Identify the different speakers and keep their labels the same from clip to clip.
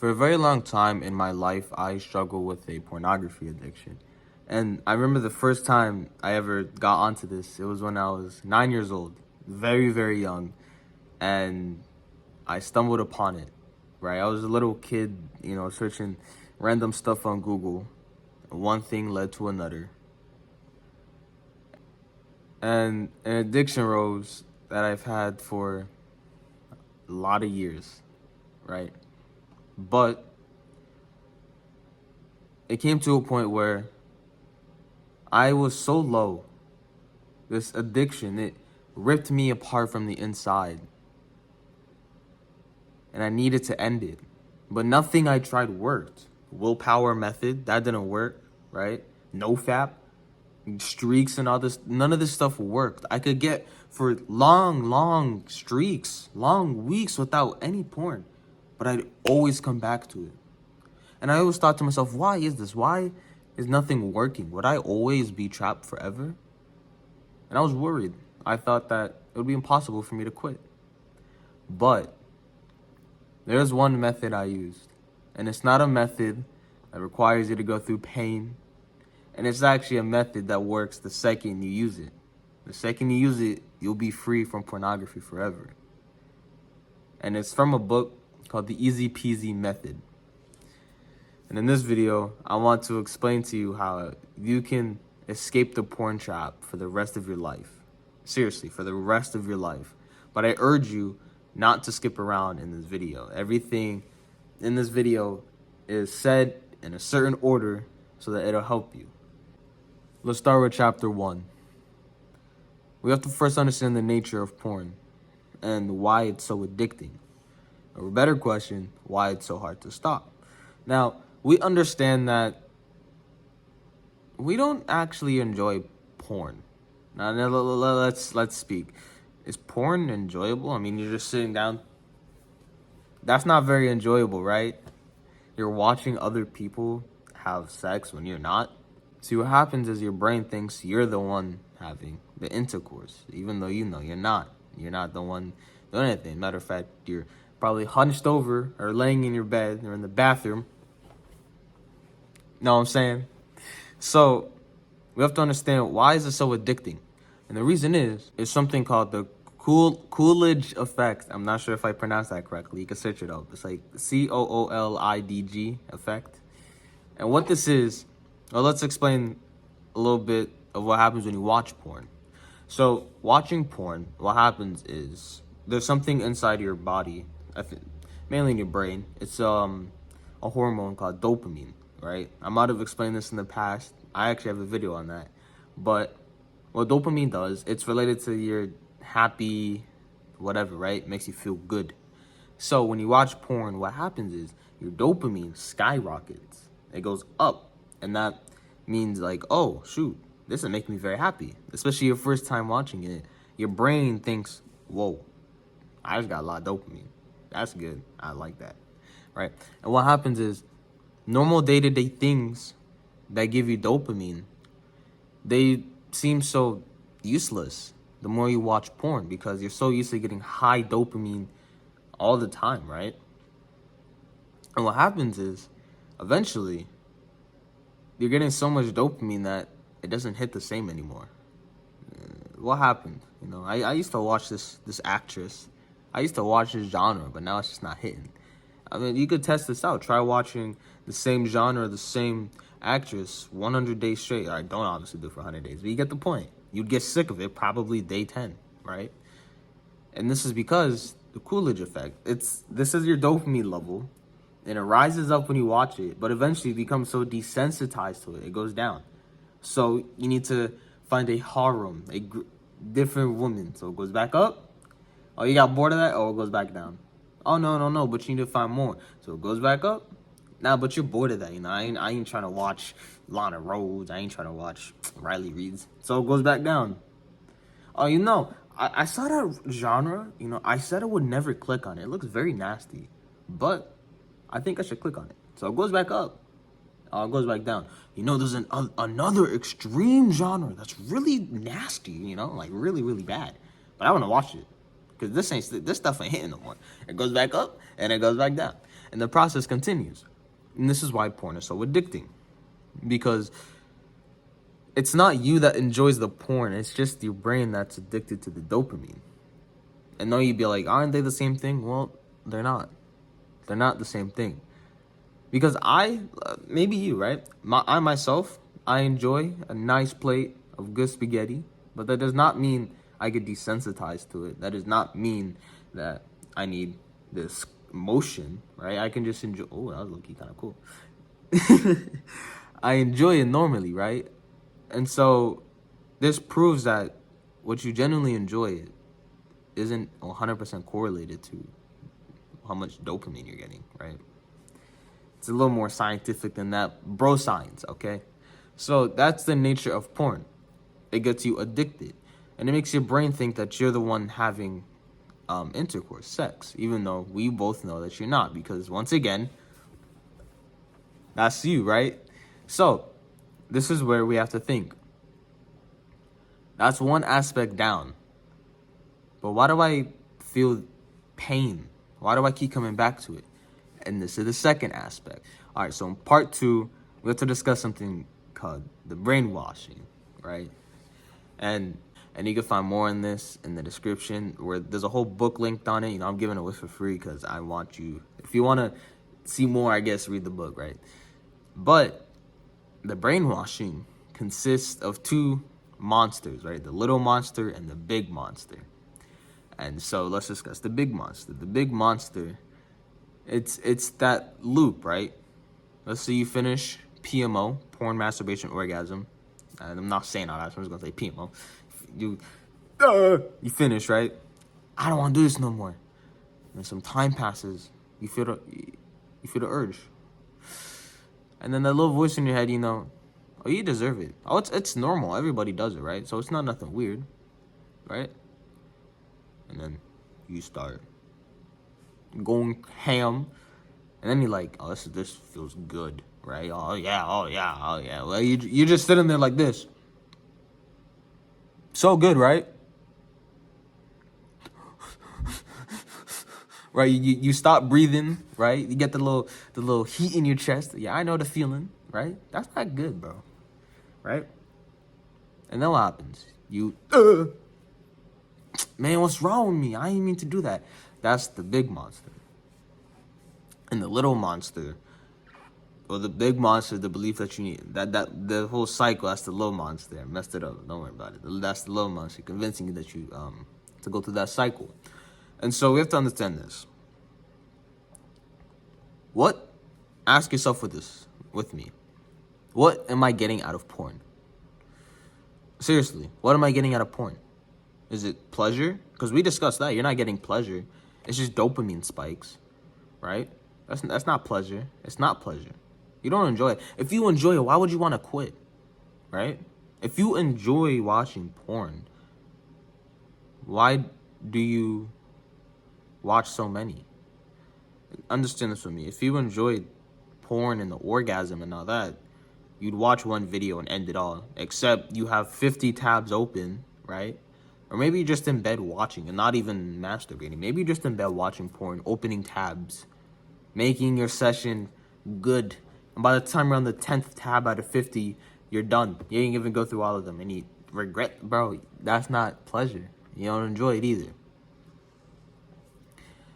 Speaker 1: For a very long time in my life, I struggled with a pornography addiction. And I remember the first time I ever got onto this, it was when I was 9 years old, very, very young. And I stumbled upon it, right? I was a little kid, searching random stuff on Google. One thing led to another. And an addiction rose that I've had for a lot of years, right? But it came to a point where I was so low. This addiction, it ripped me apart from the inside. And I needed to end it. But nothing I tried worked. Willpower method, that didn't work, right? No fap, streaks and all this, none of this stuff worked. I could get for long streaks, long weeks without any porn. But I'd always come back to it. And I always thought to myself, why is this? Why is nothing working? Would I always be trapped forever? And I was worried. I thought that it would be impossible for me to quit. But there's one method I used. And it's not a method that requires you to go through pain. And it's actually a method that works the second you use it. The second you use it, you'll be free from pornography forever. And it's from a book called the Easy Peasy Method. And in this video, I want to explain to you how you can escape the porn trap for the rest of your life. Seriously, for the rest of your life. But I urge you not to skip around in this video. Everything in this video is said in a certain order so that it'll help you. Let's start with chapter 1. We have to first understand the nature of porn and why it's so addicting. Or a better question, why it's so hard to stop. Now, we understand that we don't actually enjoy porn. Now let's speak. Is porn enjoyable? I mean, you're just sitting down. That's not very enjoyable, right? You're watching other people have sex when you're not. See, what happens is your brain thinks you're the one having the intercourse, even though you know you're not. You're not the one doing anything. Matter of fact, you're probably hunched over or laying in your bed or in the bathroom. Know what I'm saying? So we have to understand, why is it so addicting? And the reason is something called the Coolidge effect. I'm not sure if I pronounced that correctly. You can search it up. It's like Coolidg effect. And what this is, well, let's explain a little bit of what happens when you watch porn. So watching porn, what happens is there's something inside your body, mainly in your brain. It's a hormone called dopamine, right? I might have explained this in the past. I actually have a video on that. But what dopamine does, it's related to your happy whatever, right? It makes you feel good. So when you watch porn, what happens is your dopamine skyrockets. It goes up. And that means like, oh, shoot, this is making me very happy. Especially your first time watching it. Your brain thinks, whoa, I just got a lot of dopamine. That's good. I like that, right? And what happens is normal day-to-day things that give you dopamine, they seem so useless the more you watch porn, because you're so used to getting high dopamine all the time, right? And what happens is eventually you're getting so much dopamine that it doesn't hit the same anymore. What happened? I used to watch this actress. I used to watch this genre, but now it's just not hitting. I mean, you could test this out. Try watching the same genre, the same actress 100 days straight. I don't obviously do it for 100 days, but you get the point. You'd get sick of it probably day 10, right? And this is because the Coolidge effect. This is your dopamine level, and it rises up when you watch it, but eventually you become so desensitized to it, it goes down. So you need to find a harem, different woman. So it goes back up. Oh, you got bored of that? Oh, it goes back down. Oh, no, but you need to find more. So it goes back up. Nah, but you're bored of that, I ain't trying to watch Lana Rhodes. I ain't trying to watch Riley Reid's. So it goes back down. Oh, I saw that genre, I said I would never click on it. It looks very nasty. But I think I should click on it. So it goes back up. It goes back down. There's another extreme genre that's really nasty, like really, really bad. But I want to watch it. Because this stuff ain't hitting no more. It goes back up and it goes back down. And the process continues. And this is why porn is so addicting. Because it's not you that enjoys the porn. It's just your brain that's addicted to the dopamine. And though you'd be like, aren't they the same thing? Well, they're not. They're not the same thing. Because maybe you, right? I myself, I enjoy a nice plate of good spaghetti. But that does not mean I get desensitized to it. That does not mean that I need this emotion, right? I can just enjoy. Oh, that was looking kind of cool. I enjoy it normally, right? And so this proves that what you genuinely enjoy isn't 100% correlated to how much dopamine you're getting, right? It's a little more scientific than that. Bro science, okay? So that's the nature of porn. It gets you addicted. And it makes your brain think that you're the one having intercourse, sex, even though we both know that you're not. Because once again, that's you, right? So this is where we have to think. That's one aspect down. But why do I feel pain? Why do I keep coming back to it? And this is the second aspect. All right, so in part 2, we have to discuss something called the brainwashing, right? And you can find more on this in the description, where there's a whole book linked on it. You know, I'm giving it away for free because I want you, if you want to see more, I guess, read the book, right? But the brainwashing consists of two monsters, right? The little monster and the big monster. And so let's discuss the big monster. The big monster, it's that loop, right? Let's say you finish PMO, porn, masturbation, orgasm. And I'm not saying all that, so I'm just gonna say PMO. You finish, right? I don't want to do this no more. And some time passes. You feel the urge, and then that little voice in your head, oh, you deserve it. Oh, it's normal. Everybody does it, right? So it's not nothing weird, right? And then you start going ham, and then you're like, oh, this feels good, right? Oh yeah. Well, you're just sitting there like this. So good, right? Right, you stop breathing, right? You get the little heat in your chest. Yeah, I know the feeling, right? That's not good, bro, right? And then what happens? Man, what's wrong with me? I didn't mean to do that. That's the big monster. And the little monster, or the big monster, the belief that you need, that the whole cycle, that's the little monster. I messed it up. Don't worry about it. That's the little monster convincing you that you to go through that cycle. And so we have to understand this. Ask yourself with me. What am I getting out of porn? Seriously, what am I getting out of porn? Is it pleasure? Because we discussed that. You're not getting pleasure. It's just dopamine spikes, right? That's not pleasure. It's not pleasure. You don't enjoy it. If you enjoy it, why would you want to quit, right? If you enjoy watching porn, why do you watch so many? Understand this with me. If you enjoyed porn and the orgasm and all that, you'd watch one video and end it all. Except you have 50 tabs open, right? Or maybe you're just in bed watching and not even masturbating. Maybe you're just in bed watching porn, opening tabs, making your session good. And by the time you're on the 10th tab out of 50, you're done. You didn't even go through all of them. And you regret, bro, that's not pleasure. You don't enjoy it either.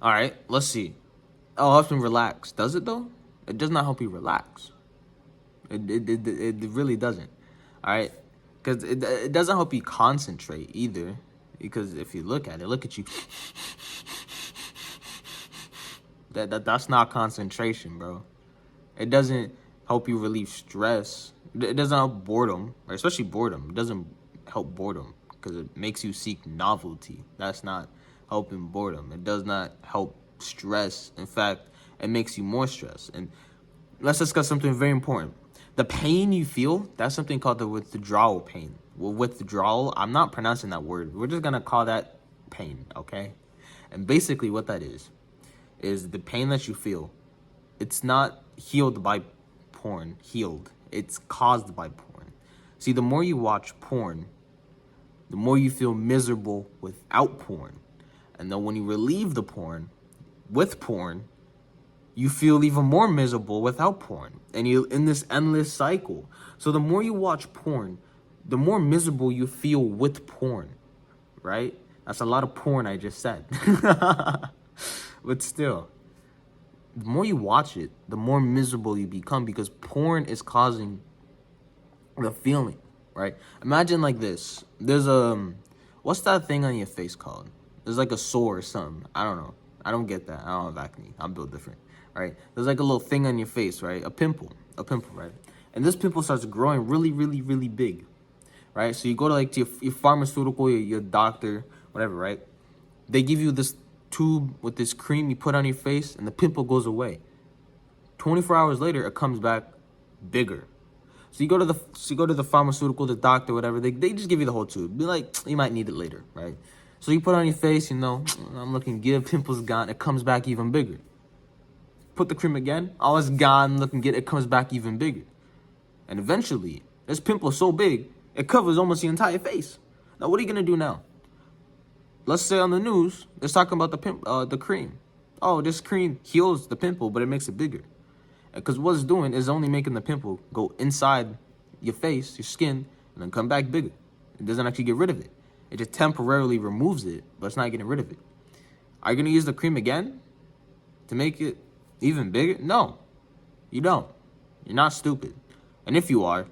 Speaker 1: All right, let's see. Oh, it helps me relax. Does it, though? It does not help you relax. It really doesn't. All right? Because it doesn't help you concentrate either. Because if you look at you. That's not concentration, bro. It doesn't help you relieve stress. It doesn't help boredom, or especially boredom. It doesn't help boredom because it makes you seek novelty. That's not helping boredom. It does not help stress. In fact, it makes you more stressed. And let's discuss something very important. The pain you feel, that's something called the withdrawal pain. Well, withdrawal, I'm not pronouncing that word. We're just going to call that pain, okay? And basically what that is the pain that you feel. It's not healed by porn, It's caused by porn. See, the more you watch porn, the more you feel miserable without porn. And then when you relieve the porn with porn, you feel even more miserable without porn, and you're in this endless cycle. So the more you watch porn, the more miserable you feel with porn, right? That's a lot of porn I just said. But still, the more you watch it, the more miserable you become, because porn is causing the feeling, right? Imagine like this. There's what's that thing on your face called? There's like a sore or something. I don't know. I don't get that. I don't have acne. I'm built different, right? There's like a little thing on your face, right? A pimple, right? And this pimple starts growing really, really, really big, right? So you go to like to your pharmaceutical, your doctor, whatever, right? They give you this tube with this cream you put on your face, and the pimple goes away. 24 hours later, it comes back bigger. So you go to the pharmaceutical, the doctor, whatever. They just give you the whole tube. Be like, you might need it later, right? So you put it on your face, you know, I'm looking good, pimple's gone. It comes back even bigger. Put the cream again, oh, it's gone, looking good. It comes back even bigger. And eventually, this pimple is so big, it covers almost the entire face. Now, what are you gonna do now? Let's say on the news, they're talking about the cream. Oh, this cream heals the pimple, but it makes it bigger. Because what it's doing is only making the pimple go inside your face, your skin, and then come back bigger. It doesn't actually get rid of it. It just temporarily removes it, but it's not getting rid of it. Are you going to use the cream again to make it even bigger? No, you don't. You're not stupid. And if you are,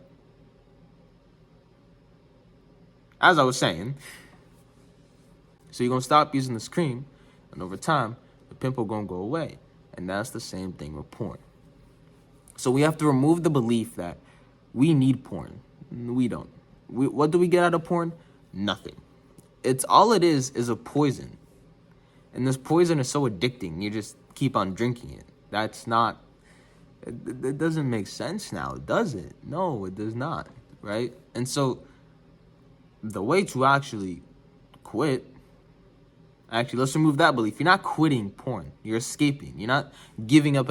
Speaker 1: as I was saying, so you're going to stop using this cream, and over time, the pimple going to go away. And that's the same thing with porn. So we have to remove the belief that we need porn. We don't. What do we get out of porn? Nothing. It's all it is a poison. And this poison is so addicting, you just keep on drinking it. That's not, it doesn't make sense now, does it? No, it does not, right? And so the way to actually quit, let's remove that belief. You're not quitting porn. You're escaping. You're not giving up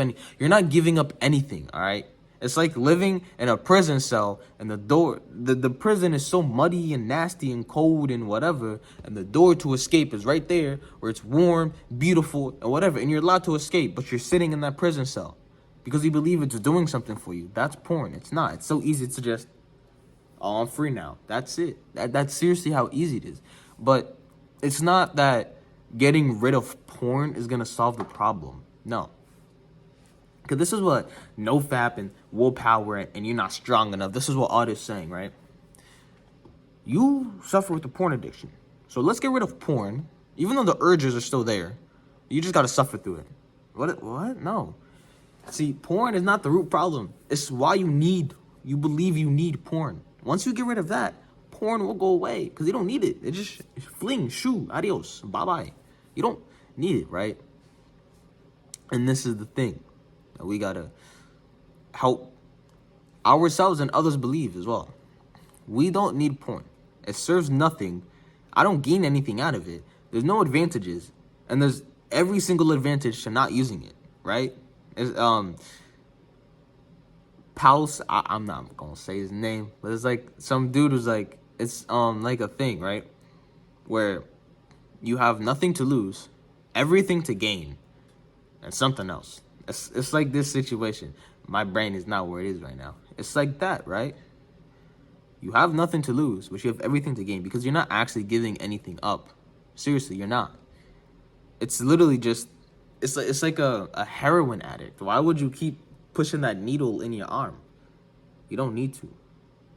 Speaker 1: anything, all right? It's like living in a prison cell, and the prison is so muddy and nasty and cold and whatever, and the door to escape is right there where it's warm, beautiful, and whatever, and you're allowed to escape, but you're sitting in that prison cell because you believe it's doing something for you. That's porn. It's not. It's so easy to just, oh, I'm free now. That's it. That's seriously how easy it is. But it's not that getting rid of porn is going to solve the problem. No. Because this is what NoFap and willpower and you're not strong enough. This is what all this saying, right? You suffer with the porn addiction. So let's get rid of porn. Even though the urges are still there, you just got to suffer through it. What? No. See, porn is not the root problem. It's why you believe you need porn. Once you get rid of that, porn will go away because you don't need it. It just fling, shoo, adios, bye-bye. You don't need it, right? And this is the thing that we gotta help ourselves and others believe as well. We don't need porn. It serves nothing. I don't gain anything out of it. There's no advantages, and there's every single advantage to not using it, right? It's, Pals, I'm not gonna say his name, but it's like some dude who's like, it's like a thing, right? Where you have nothing to lose, everything to gain, and something else. It's like this situation. My brain is not where it is right now. It's like that, right? You have nothing to lose, but you have everything to gain because you're not actually giving anything up. Seriously, you're not. It's literally just, it's like a heroin addict. Why would you keep pushing that needle in your arm? You don't need to.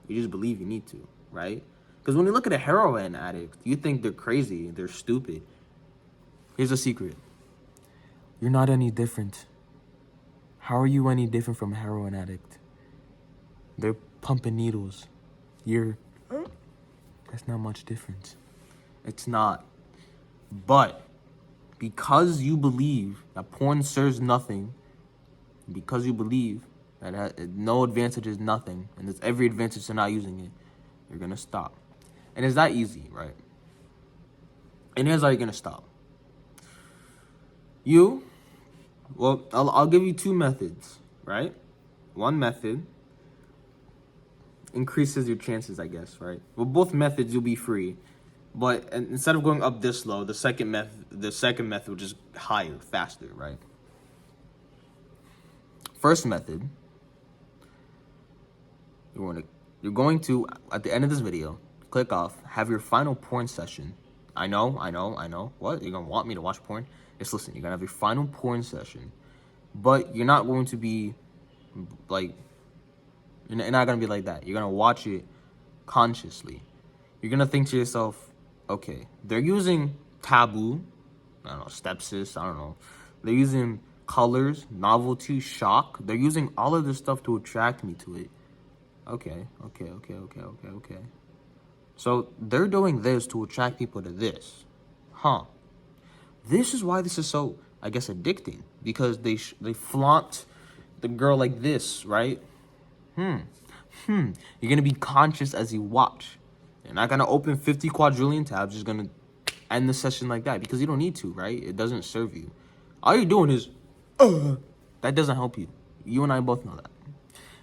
Speaker 1: You just believe you need to, right? Because when you look at a heroin addict, you think they're crazy, they're stupid. Here's a secret. You're not any different. How are you any different from a heroin addict? They're pumping needles. That's not much difference. It's not. But because you believe that porn serves nothing, because you believe that no advantage is nothing, and there's every advantage to not using it, you're going to stop. And it's that easy, right? And here's how you're going to stop. I'll give you two methods, right? One method increases your chances, I guess, right? Well, both methods, you'll be free. But instead of going up this low, the second method will just higher, faster, right? first method, you're going to, at the end of this video, click off, have your final porn session. I know. What? You're going to want me to watch porn? Just listen, you're going to have your final porn session, but you're not going to be, like, you're not going to be like that. You're going to watch it consciously. You're going to think to yourself, okay, they're using taboo, I don't know, stepsis, I don't know. They're using colors, novelty, shock. They're using all of this stuff to attract me to it. Okay. So they're doing this to attract people to this. Huh. This is why this is so, I guess, addicting. Because they flaunt the girl like this, right? You're going to be conscious as you watch. You're not going to open 50 quadrillion tabs. You're going to end the session like that. Because you don't need to, right? It doesn't serve you. All you're doing is, that doesn't help you. You and I both know that.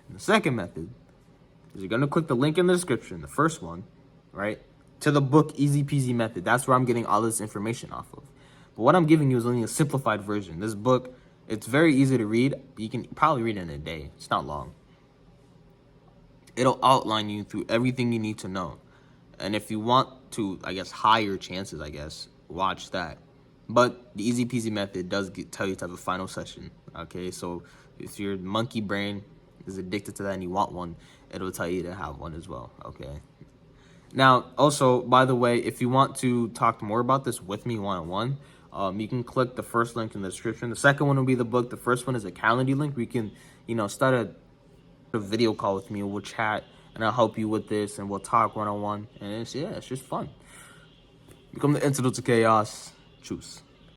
Speaker 1: And the second method is you're going to click the link in the description, the first one, right, to the book Easy Peasy Method. That's where I'm getting all this information off of. But what I'm giving you is only a simplified version. This book, it's very easy to read. You can probably read it in a day. It's not long. It'll outline you through everything you need to know. And if you want to, I guess, higher chances, watch that. But the Easy Peasy Method does tell you to have a final session, okay? So if your monkey brain is addicted to that and you want one, it'll tell you to have one as well, okay? Now, also, by the way, if you want to talk more about this with me one-on-one, you can click the first link in the description. The second one will be the book. The first one is a Calendly link. We can, start a video call with me. We'll chat, and I'll help you with this, and we'll talk one-on-one. And it's just fun. Become the antidote to chaos. Choose.